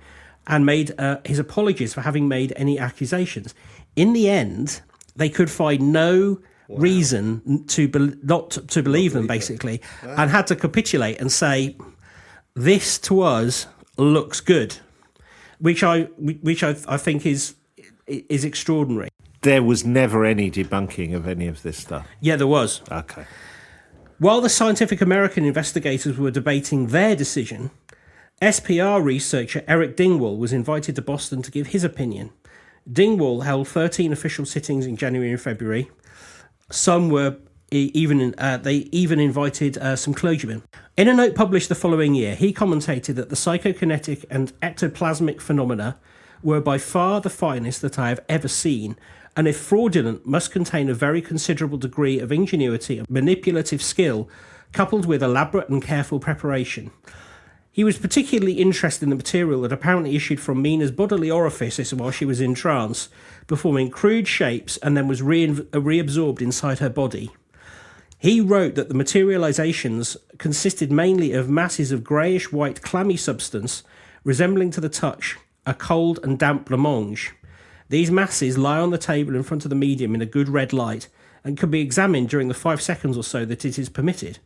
and made his apologies for having made any accusations. In the end, they could find no reason not to believe them, basically, and had to capitulate and say, "This to us looks good," which I think is extraordinary. There was never any debunking of any of this stuff. Yeah, there was. Okay. While the Scientific American investigators were debating their decision, SPR researcher Eric Dingwall was invited to Boston to give his opinion. Dingwall held 13 official sittings in January and February. Some were They even invited some clergymen. In a note published the following year, he commentated that the psychokinetic and ectoplasmic phenomena were by far the finest that I have ever seen, and if fraudulent, must contain a very considerable degree of ingenuity and manipulative skill, coupled with elaborate and careful preparation. He was particularly interested in the material that apparently issued from Mina's bodily orifices while she was in trance, performing crude shapes and then was reabsorbed inside her body. He wrote that the materializations consisted mainly of masses of greyish-white clammy substance, resembling to the touch a cold and damp blancmange. These masses lie on the table in front of the medium in a good red light, and can be examined during the 5 seconds or so that it is permitted.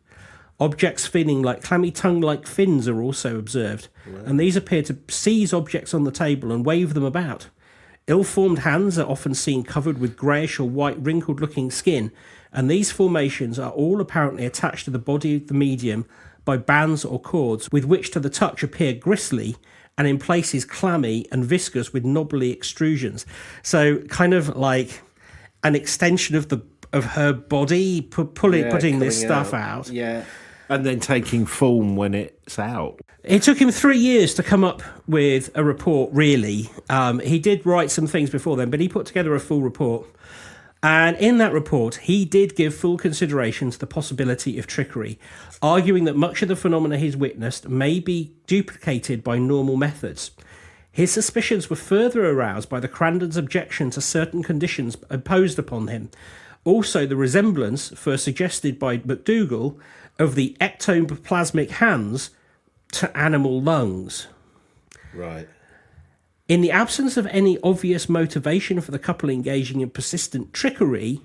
Objects feeling like clammy tongue-like fins are also observed, and these appear to seize objects on the table and wave them about. Ill-formed hands are often seen covered with greyish or white wrinkled-looking skin, and these formations are all apparently attached to the body of the medium by bands or cords, with which to the touch appear gristly, and in places clammy and viscous with knobbly extrusions. So kind of like an extension of her body, putting this stuff out. Yeah. And then taking form when it's out. It took him 3 years to come up with a report, really. He did write some things before then, but he put together a full report. And in that report, he did give full consideration to the possibility of trickery, arguing that much of the phenomena he's witnessed may be duplicated by normal methods. His suspicions were further aroused by the Crandon's objection to certain conditions imposed upon him. Also, the resemblance, first suggested by McDougall, of the ectoplasmic hands to animal lungs. Right. In the absence of any obvious motivation for the couple engaging in persistent trickery,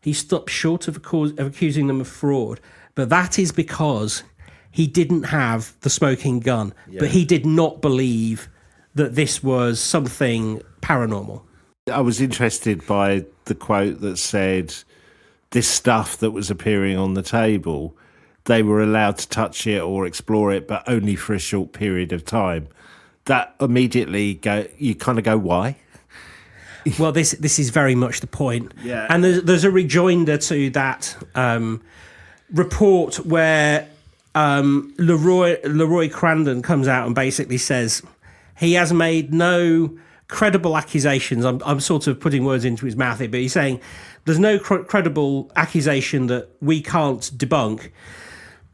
he stopped short of accusing them of fraud. But that is because he didn't have the smoking gun. Yeah. But he did not believe that this was something paranormal. I was interested by the quote that said, this stuff that was appearing on the table, they were allowed to touch it or explore it, but only for a short period of time. That immediately you kind of go, why? Well, this is very much the point. Yeah. And there's a rejoinder to that report where Leroy Crandon comes out and basically says he has made no credible accusations. I'm sort of putting words into his mouth here, but he's saying there's no credible accusation that we can't debunk.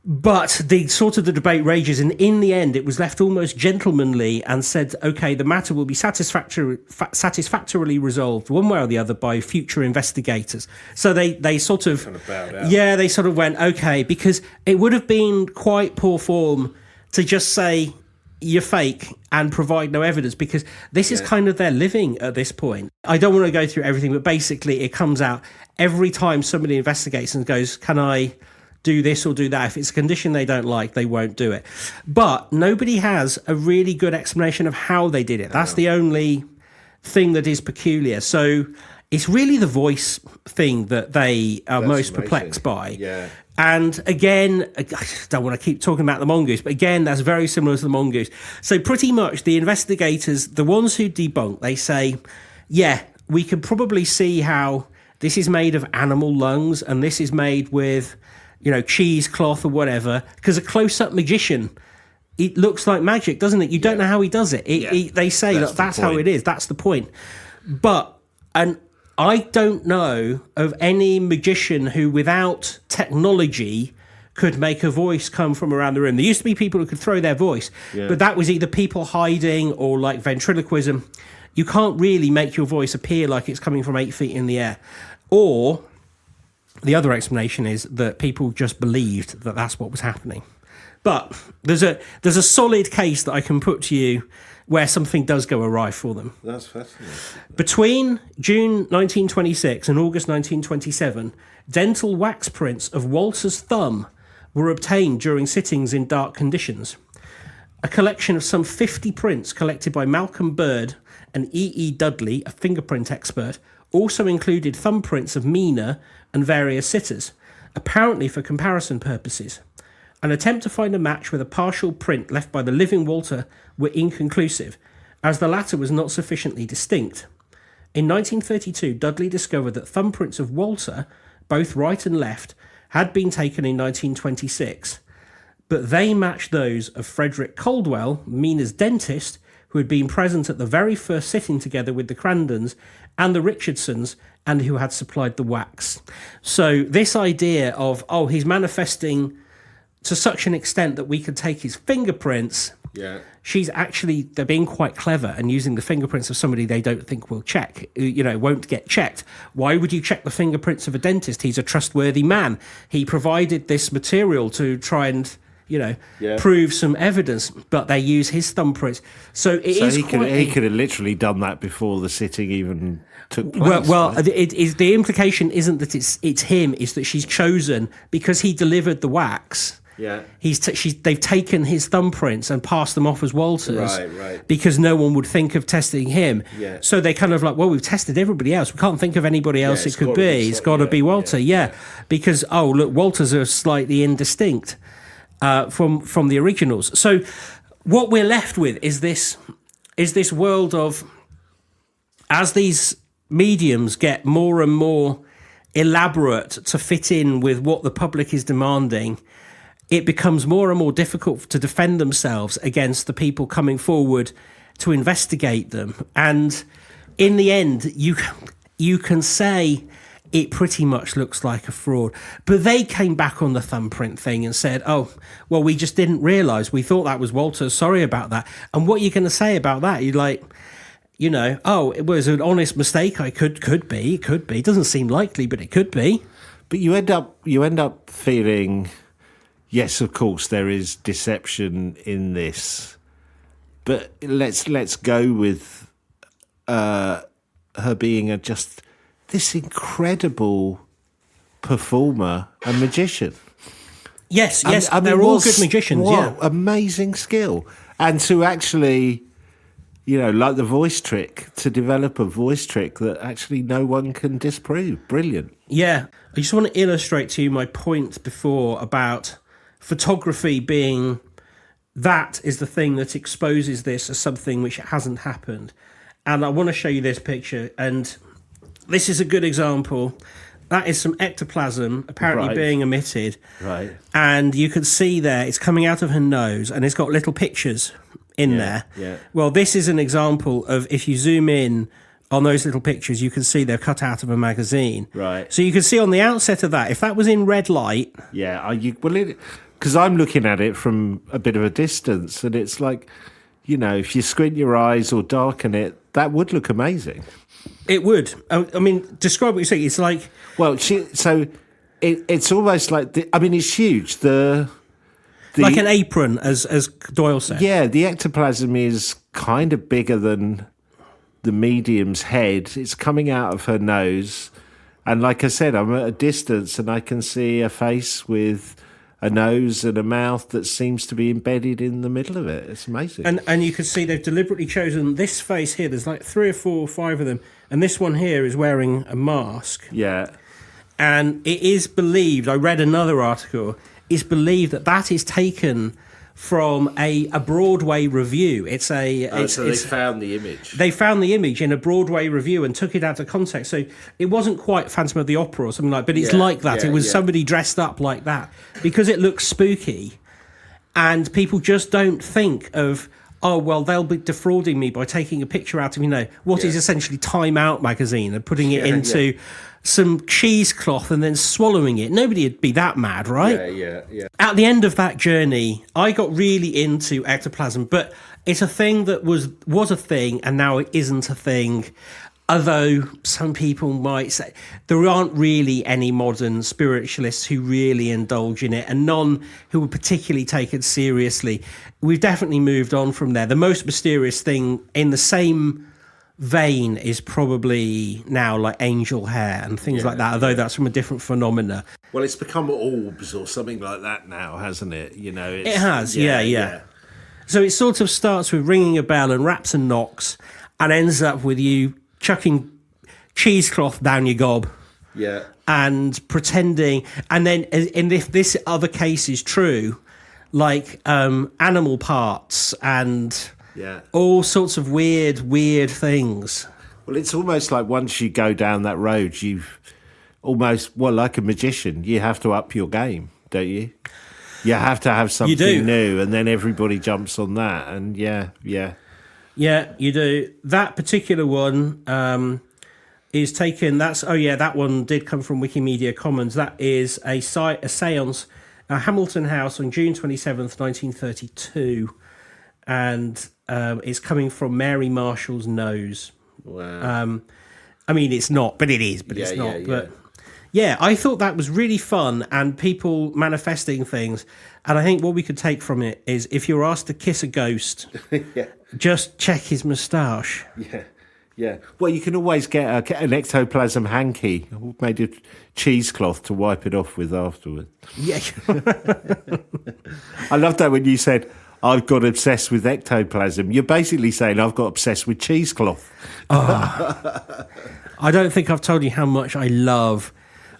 But the debate rages, and in the end, it was left almost gentlemanly and said, "Okay, the matter will be satisfactorily resolved one way or the other by future investigators." So they sort of bowed out. Yeah, they sort of went, "Okay," because it would have been quite poor form to just say you're fake and provide no evidence, because this is kind of their living at this point. I don't want to go through everything, but basically, it comes out every time somebody investigates and goes, "Can I do this or do that?" If it's a condition they don't like, they won't do it. But nobody has a really good explanation of how they did it. That's the only thing that is peculiar. So it's really the voice thing that they are most perplexed by. Yeah. And again, I don't want to keep talking about the mongoose, but again, that's very similar to the mongoose. So pretty much the investigators, the ones who debunk, they say, yeah, we can probably see how this is made of animal lungs and this is made with, cheesecloth or whatever, because a close-up magician, it looks like magic, doesn't it? You don't know how he does it. They say that's how it is. That's the point. And I don't know of any magician who, without technology, could make a voice come from around the room. There used to be people who could throw their voice, but that was either people hiding or like ventriloquism. You can't really make your voice appear like it's coming from 8 feet in the air. Or the other explanation is that people just believed that that's what was happening. But there's a solid case that I can put to you where something does go awry for them. That's fascinating. Between June 1926 and August 1927, dental wax prints of Walter's thumb were obtained during sittings in dark conditions. A collection of some 50 prints collected by Malcolm Bird and E.E. Dudley, a fingerprint expert, also included thumbprints of Mina and various sitters, apparently for comparison purposes. An attempt to find a match with a partial print left by the living Walter were inconclusive, as the latter was not sufficiently distinct. In 1932, Dudley discovered that thumbprints of Walter, both right and left, had been taken in 1926, but they matched those of Frederick Caldwell, Mina's dentist, who had been present at the very first sitting together with the Crandons and the Richardsons, and who had supplied the wax. So this idea of, he's manifesting to such an extent that we can take his fingerprints. Yeah. They're being quite clever and using the fingerprints of somebody they don't think will check, won't get checked. Why would you check the fingerprints of a dentist? He's a trustworthy man. He provided this material to try and, prove some evidence, but they use his thumbprints. So he could have literally done that before the sitting even took place. The implication isn't that it's him, it's that she's chosen because he delivered the wax. Yeah, they've taken his thumbprints and passed them off as Walter's, right. Because no one would think of testing him. Yeah. So they kind of like, well, we've tested everybody else. We can't think of anybody else it could be. It's got to be Walter. Yeah. Because look, Walters are slightly indistinct from the originals. So what we're left with is this world of, as these mediums get more and more elaborate to fit in with what the public is demanding, it becomes more and more difficult to defend themselves against the people coming forward to investigate them. And in the end, you can say it pretty much looks like a fraud. But they came back on the thumbprint thing and said, well, we just didn't realise. We thought that was Walter. Sorry about that. And what are you going to say about that? You're like, it was an honest mistake. It could be. It doesn't seem likely, but it could be. But you end up feeling, yes, of course, there is deception in this. But let's go with her being just this incredible performer and magician. Yes, they're all good magicians. Yeah, amazing skill, and to actually, like the voice trick, to develop a voice trick that actually no one can disprove. Brilliant. Yeah, I just want to illustrate to you my point before about photography being that is the thing that exposes this as something which hasn't happened. And I want to show you this picture, and this is a good example. That is some ectoplasm apparently being emitted. Right. And you can see there, it's coming out of her nose, and it's got little pictures in there. Yeah. Well, this is an example of, if you zoom in on those little pictures, you can see they're cut out of a magazine. Right. So you can see on the outset of that, if that was in red light... Yeah, because I'm looking at it from a bit of a distance, and it's like, if you squint your eyes or darken it, that would look amazing. It would. I mean, describe what you say. It's like... Well, it's almost like... it's huge. Like an apron, as Doyle said. Yeah, the ectoplasm is kind of bigger than the medium's head. It's coming out of her nose. And like I said, I'm at a distance and I can see a face with a nose and a mouth that seems to be embedded in the middle of it. It's amazing. And you can see they've deliberately chosen this face here. There's like 3 or 4 or 5 of them. And this one here is wearing a mask. Yeah. And it is believed, I read another article, it's believed that is taken from a Broadway review. So they found the image. They found the image in a Broadway review and took it out of context. So it wasn't quite Phantom of the Opera or something like, but it's like that. It was somebody dressed up like that because it looks spooky, and people just don't think of, they'll be defrauding me by taking a picture out of what is essentially Time Out magazine and putting it into some cheesecloth and then swallowing it. Nobody would be that mad, right? Yeah. At the end of that journey, I got really into ectoplasm, but it's a thing that was a thing and now it isn't a thing. Although some people might say there aren't really any modern spiritualists who really indulge in it, and none who would particularly take it seriously. We've definitely moved on from there. The most mysterious thing in the same vein is probably now like angel hair and things like that, although that's from a different phenomena. Well, it's become orbs or something like that now, hasn't it? It has, yeah. So it sort of starts with ringing a bell and raps and knocks and ends up with you chucking cheesecloth down your gob. Yeah. And pretending, and then, and if this other case is true, like animal parts and all sorts of weird things. Well, it's almost like once you go down that road, you've almost, well, like a magician. You have to up your game, don't you? You have to have something new, and then everybody jumps on that. And yeah, you do. That particular one is taken. That one did come from Wikimedia Commons. That is a séance, Hamilton House on June 27th, 1932, and it's coming from Mary Marshall's nose. Wow. I mean, it's not, but it is, but it's not. But yeah, I thought that was really fun, and people manifesting things. And I think what we could take from it is, if you're asked to kiss a ghost, just check his moustache. Yeah. Well, you can always get an ectoplasm hanky made of cheesecloth to wipe it off with afterwards. Yeah. I love that when you said, I've got obsessed with ectoplasm. You're basically saying I've got obsessed with cheesecloth. I don't think I've told you how much I love.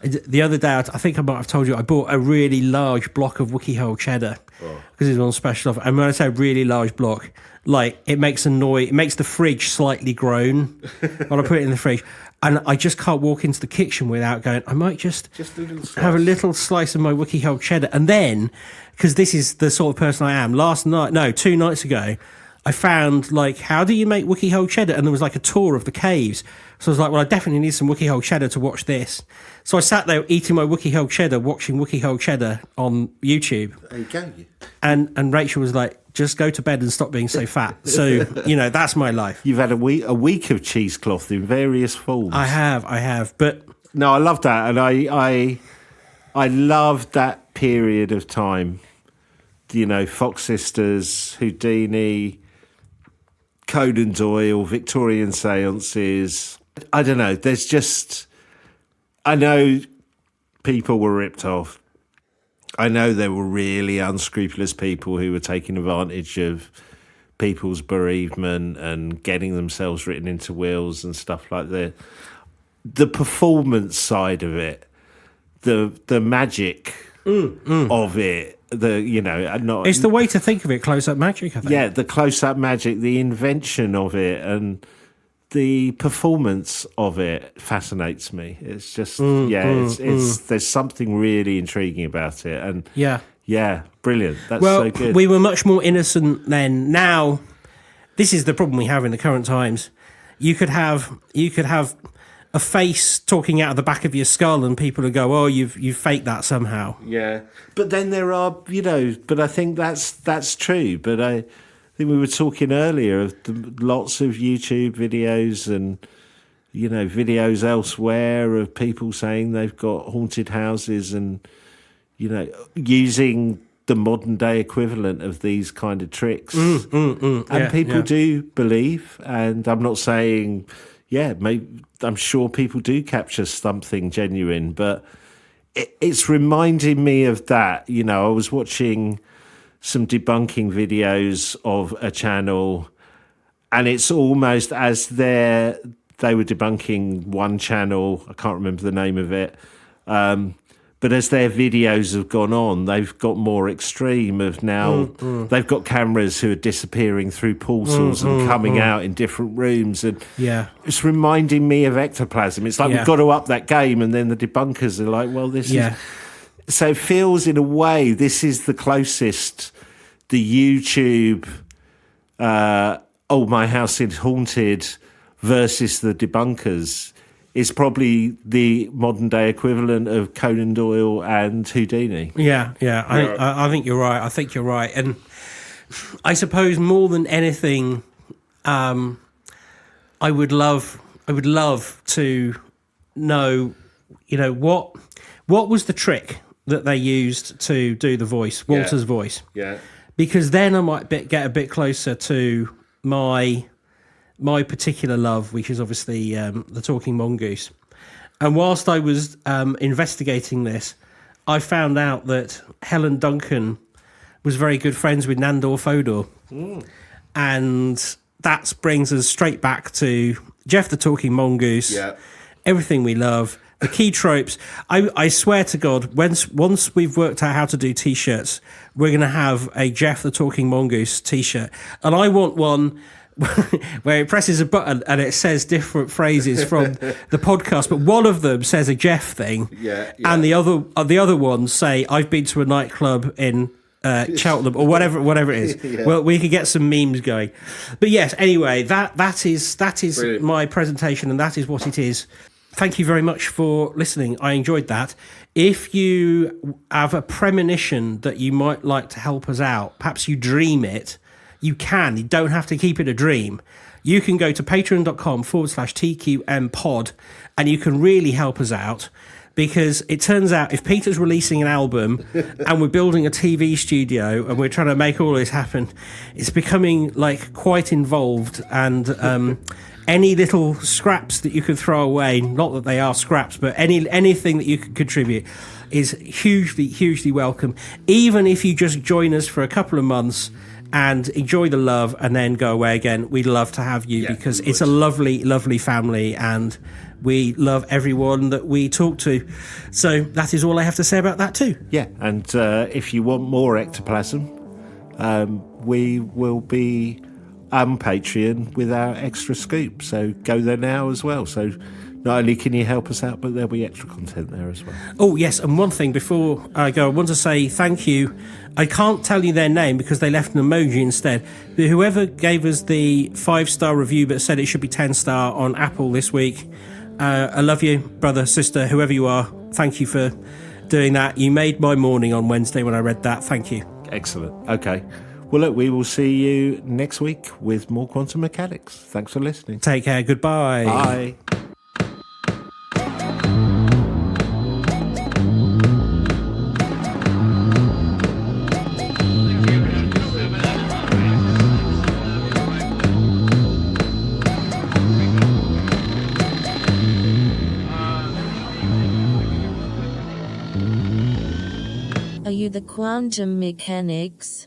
The other day, I think I might have told you, I bought a really large block of WikiHow cheddar because it's on special offer. And when I say really large block, like, it makes a noise, it makes the fridge slightly groan when I put it in the fridge. And I just can't walk into the kitchen without going, I might just have a little slice of my WikiHow cheddar. And then, because this is the sort of person I am, 2 nights ago, I found, like, how do you make WikiHow cheddar? And there was like a tour of the caves. So I was like, well, I definitely need some WikiHow cheddar to watch this. So I sat there eating my WikiHow cheddar, watching WikiHow cheddar on YouTube. There you go. And Rachel was like, just go to bed and stop being so fat. So, that's my life. You've had a week of cheesecloth in various forms. I have. But no, I love that. And I love that period of time. Fox Sisters, Houdini, Conan Doyle, Victorian seances. I don't know. I know people were ripped off. I know there were really unscrupulous people who were taking advantage of people's bereavement and getting themselves written into wills and stuff like that. The performance side of it, the magic of it, it's the way to think of it, close-up magic, I think. Yeah, the close-up magic, the invention of it, and the performance of it fascinates me. It's just, there's something really intriguing about it. And yeah, brilliant. That's so good. We were much more innocent then. Now, this is the problem we have in the current times. You could have a face talking out of the back of your skull, and people would go, "Oh, you've faked that somehow." Yeah, but then there are, but I think that's true. But I think we were talking earlier of lots of YouTube videos and videos elsewhere of people saying they've got haunted houses and using the modern day equivalent of these kind of tricks, and people do believe. And I'm not saying. Yeah, I'm sure people do capture something genuine, but it's reminding me of that. I was watching some debunking videos of a channel, and it's almost as they were debunking one channel. I can't remember the name of it. But as their videos have gone on, they've got more extreme of now they've got cameras who are disappearing through portals and coming out in different rooms. And it's reminding me of ectoplasm. It's like we've got to up that game, and then the debunkers are like, well, this is... So it feels, in a way, this is the closest the YouTube, my house is haunted versus the debunkers is probably the modern day equivalent of Conan Doyle and Houdini. Yeah. I think you're right. And I suppose more than anything, I would love to know, what was the trick that they used to do the voice, Walter's voice? Yeah. Because then I might get a bit closer to my particular love, which is obviously the talking mongoose. And whilst I was investigating this, I found out that Helen Duncan was very good friends with Nandor Fodor. And that brings us straight back to Jeff the Talking Mongoose, everything we love, the key tropes. I swear to God, once we've worked out how to do T-shirts, we're going to have a Jeff the Talking Mongoose t-shirt. And I want one where it presses a button and it says different phrases from the podcast, but one of them says a Jeff thing, and the other ones say, I've been to a nightclub in Cheltenham, or whatever it is. Well, we could get some memes going. But yes, anyway, that is brilliant. My presentation, and that is what it is. Thank you very much for listening. I enjoyed that. If you have a premonition that you might like to help us out, perhaps you dream it, you can. You don't have to keep it a dream. You can go to patreon.com/TQM pod, and you can really help us out, because it turns out if Peter's releasing an album and we're building a TV studio and we're trying to make all this happen, it's becoming like quite involved, and any little scraps that you can throw away, not that they are scraps, but anything that you can contribute is hugely welcome. Even if you just join us for a couple of months and enjoy the love and then go away again, we'd love to have you, because it's a lovely family, and we love everyone that we talk to. So that is all I have to say about that too. Yeah, and if you want more ectoplasm, we will be on Patreon with our extra scoop. So go there now as well. So not only can you help us out, but there'll be extra content there as well. Oh, yes, and one thing before I go, I want to say thank you. I can't tell you their name because they left an emoji instead. But whoever gave us the 5-star review but said it should be 10-star on Apple this week, I love you, brother, sister, whoever you are. Thank you for doing that. You made my morning on Wednesday when I read that. Thank you. Excellent. Okay. Well, look, we will see you next week with more quantum mechanics. Thanks for listening. Take care. Goodbye. Bye. Are you the quantum mechanics?